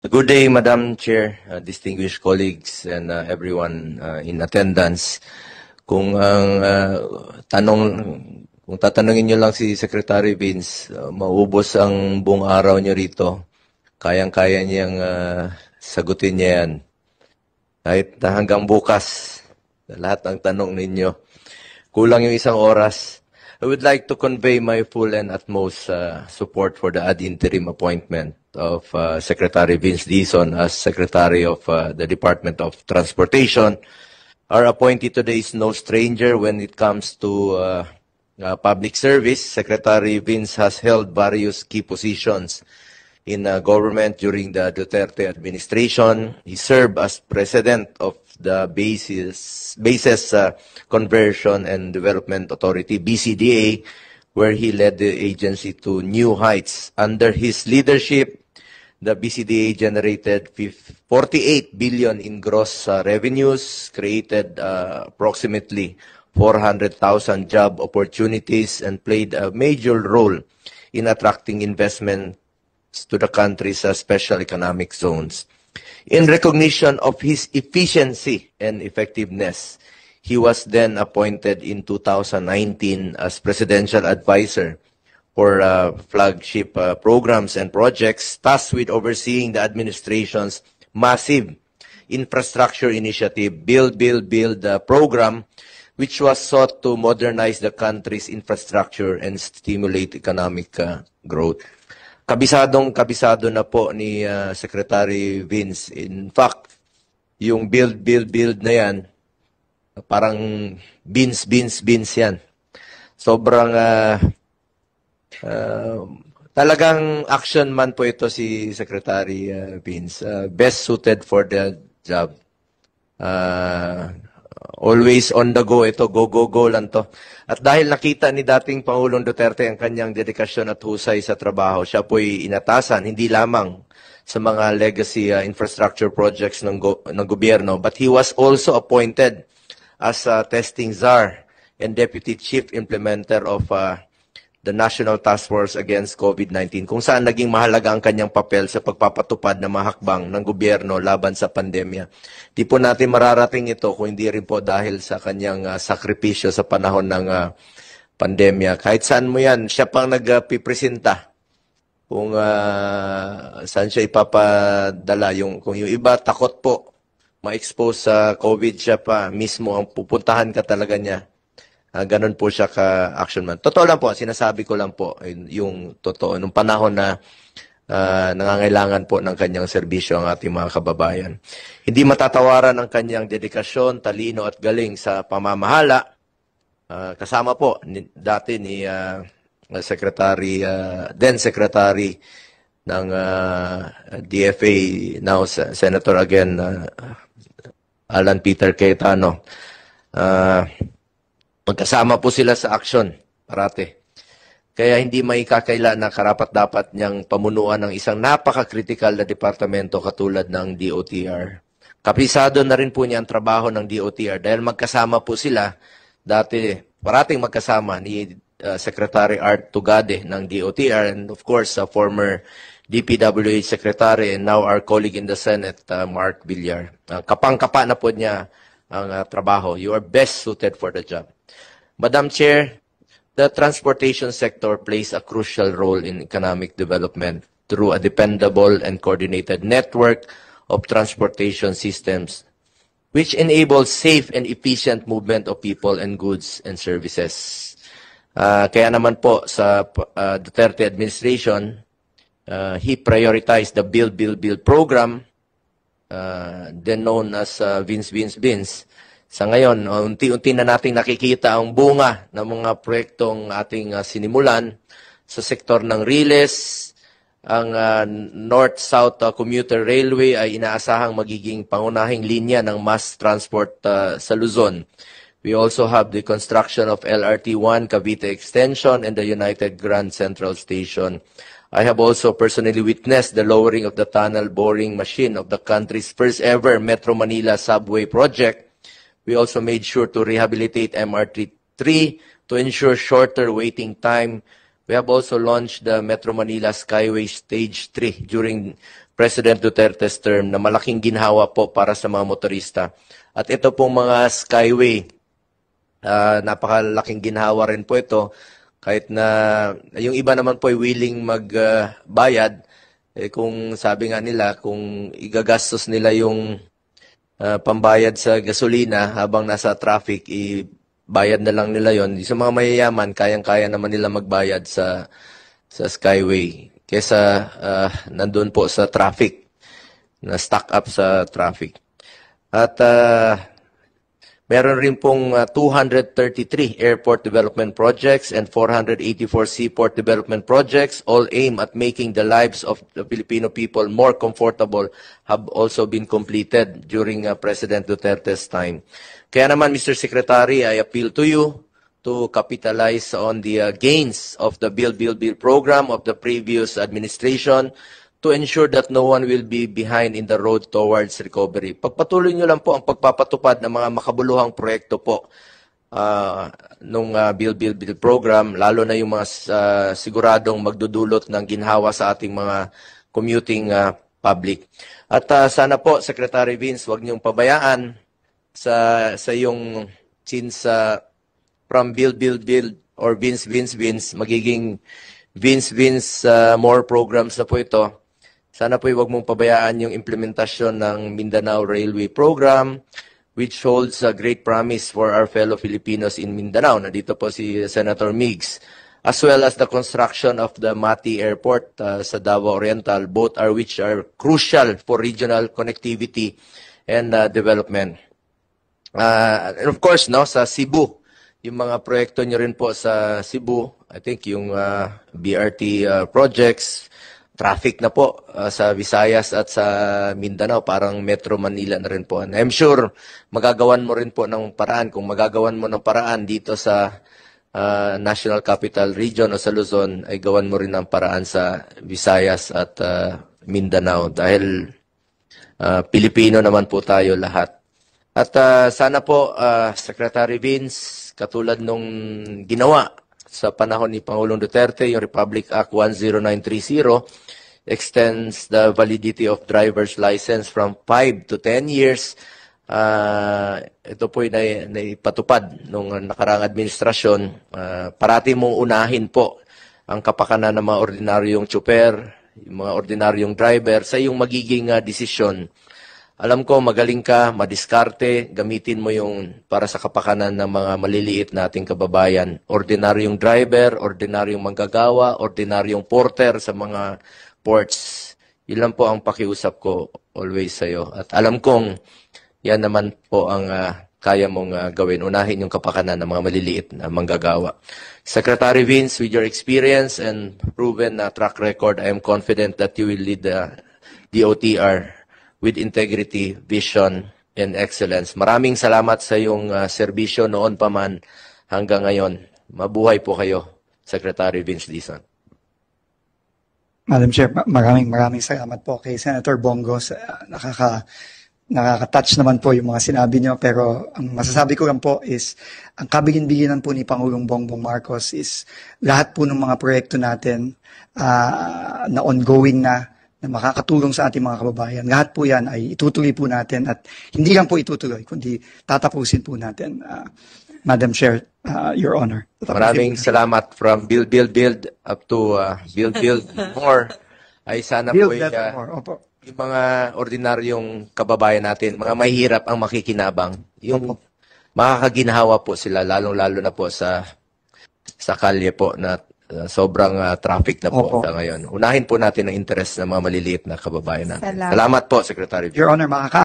Good day, Madam Chair, distinguished colleagues, and everyone in attendance. Kung tatanungin niyo lang si Secretary Vince, maubos ang buong araw niyo rito. Kayang-kaya niyang sagutin niya yan. Kahit hanggang bukas, lahat ng tanong ninyo. Kulang yung isang oras. I would like to convey my full and utmost support for the ad interim appointment of Secretary Vince Dizon as Secretary of the Department of Transportation. Our appointee today is no stranger when it comes to public service. Secretary Vince has held various key positions in government during the Duterte administration. He served as president of the Bases Conversion and Development Authority, BCDA, where he led the agency to new heights. Under his leadership, the BCDA generated 48 billion in gross revenues, created approximately 400,000 job opportunities, and played a major role in attracting investment to the country's special economic zones. In recognition of his efficiency and effectiveness, he was then appointed in 2019 as Presidential Advisor for flagship programs and projects, tasked with overseeing the administration's massive infrastructure initiative, Build program, which was sought to modernize the country's infrastructure and stimulate economic growth. Kabisado na po ni Secretary Vince. In fact, yung build na yan, parang beans yan. Sobrang talagang action man po ito si Secretary Vince. Best suited for the job. Always on the go. Ito, go lang to. At dahil nakita ni dating Pangulong Duterte ang kanyang dedikasyon at husay sa trabaho, siya po'y inatasan, hindi lamang sa mga legacy infrastructure projects ng gobyerno, but he was also appointed as testing czar and deputy chief implementer of the National Task Force Against COVID-19, kung saan naging mahalaga ang kanyang papel sa pagpapatupad ng mga hakbang ng gobyerno laban sa pandemya. Di po natin mararating ito kung hindi rin po dahil sa kanyang sakripisyo sa panahon ng pandemya. Kahit saan mo yan, siya pang nagpipresenta kung saan siya ipapadala. Kung yung iba takot po ma-expose sa COVID, siya pa mismo ang pupuntahan ka talaga niya. Ganon po siya ka-action man. Totoo lang po, sinasabi ko lang po yung totoo. Nung panahon na nangangailangan po ng kanyang serbisyo ang ating mga kababayan. Hindi matatawaran ang kanyang dedikasyon, talino at galing sa pamamahala. Kasama po dati ni Secretary, then Secretary ng DFA, now Senator again, Alan Peter Cayetano. Magkasama po sila sa action, parate. Kaya hindi may kakaila na karapat-dapat niyang pamunuan ng isang napaka-critical na departamento katulad ng DOTR. Kapisado na rin po niya ang trabaho ng DOTR dahil magkasama po sila, dati parating magkasama ni Secretary Art Tugade ng DOTR and of course former DPWH Secretary and now our colleague in the Senate, Mark Villar. Kapang-kapa na po niya ang trabaho. You are best suited for the job. Madam Chair, the transportation sector plays a crucial role in economic development through a dependable and coordinated network of transportation systems, which enables safe and efficient movement of people and goods and services. Kaya naman po sa Duterte administration, he prioritized the Build program, then known as Vince. Sa ngayon, unti-unti na nating nakikita ang bunga ng mga proyektong ating sinimulan sa sektor ng Riles. Ang North-South Commuter Railway ay inaasahang magiging pangunahing linya ng mass transport sa Luzon. We also have the construction of LRT-1 Cavite Extension and the United Grand Central Station. I have also personally witnessed the lowering of the tunnel boring machine of the country's first ever Metro Manila subway project. We also made sure to rehabilitate MRT-3 to ensure shorter waiting time. We have also launched the Metro Manila Skyway Stage 3 during President Duterte's term na malaking ginhawa po para sa mga motorista. At ito pong mga Skyway, napakalaking ginhawa rin po ito. Kahit na yung iba naman po ay willing magbayad, kung sabi nga nila, kung igagastos nila yung pambayad sa gasolina habang nasa traffic, bayad na lang nila yon. Sa mga mayayaman, kayang-kaya naman nila magbayad sa Skyway kesa nandun po sa traffic, na stuck up sa traffic. At meron rin pong 233 airport development projects and 484 seaport development projects, all aimed at making the lives of the Filipino people more comfortable, have also been completed during President Duterte's time. Kaya naman, Mr. Secretary, I appeal to you to capitalize on the gains of the Build program of the previous administration to ensure that no one will be behind in the road towards recovery. Pagpatuloy nyo lang po ang pagpapatupad ng mga makabuluhang proyekto po nung Build program, lalo na yung mga siguradong magdudulot ng ginhawa sa ating mga commuting public. At sana po, Secretary Vince, huwag niyong pabayaan sa yung since from Build or Vince, magiging Vince more programs na po ito. Sana po huwag mong pabayaan yung implementasyon ng Mindanao Railway Program, which holds a great promise for our fellow Filipinos in Mindanao. Nandito po si Senator Migs. As well as the construction of the Mati Airport sa Davao Oriental, both which are crucial for regional connectivity and development. And of course, sa Cebu, yung mga proyekto nyo rin po sa Cebu, I think yung BRT projects, traffic na po sa Visayas at sa Mindanao, parang Metro Manila na rin po. And I'm sure magagawan mo rin po ng paraan. Kung magagawan mo ng paraan dito sa National Capital Region o sa Luzon, ay gawan mo rin ng paraan sa Visayas at Mindanao dahil Pilipino naman po tayo lahat. At sana po, Secretary Vince, katulad nung ginawa sa panahon ni Pangulong Duterte, yung Republic Act 10930 extends the validity of driver's license from 5 to 10 years. Ito po ay naipatupad nung nakaraang administrasyon. Parati mong unahin po ang kapakanan ng mga ordinaryong tsuper, yung mga ordinaryong driver sa iyong magiging desisyon. Alam ko, magaling ka, madiskarte, gamitin mo yung para sa kapakanan ng mga maliliit nating kababayan. Ordinaryong driver, ordinaryong manggagawa, ordinaryong porter sa mga ports. Yun lang po ang pakiusap ko always sa'yo. At alam kong yan naman po ang kaya mong gawin. Unahin yung kapakanan ng mga maliliit na manggagawa. Secretary Vince, with your experience and proven track record, I am confident that you will lead the DOTR with integrity, vision, and excellence. Maraming salamat sa iyong serbisyo noon pa man hanggang ngayon. Mabuhay po kayo, Secretary Vince Dizon. Madam Chair, maraming salamat po kay Senator Bongo. Nakaka-touch naman po yung mga sinabi niyo, pero ang masasabi ko lang po is ang kabigin-biginan po ni Pangulong Bongbong Marcos is lahat po ng mga proyekto natin na ongoing na makakatulong sa ating mga kababayan. Lahat po yan ay itutuloy po natin at hindi lang po itutuloy, kundi tatapusin po natin. Madam Chair, Your Honor. Maraming salamat from Build up to Build More. Ay sana po yung mga ordinaryong kababayan natin, mga mahihirap ang makikinabang. Yung makakaginhawa po sila, lalong-lalo na po sa kalye po na sobrang traffic na po sa ngayon. Unahin po natin ang interest ng mga maliliit na kababayan natin. Salamat po, Secretary. Your Honor,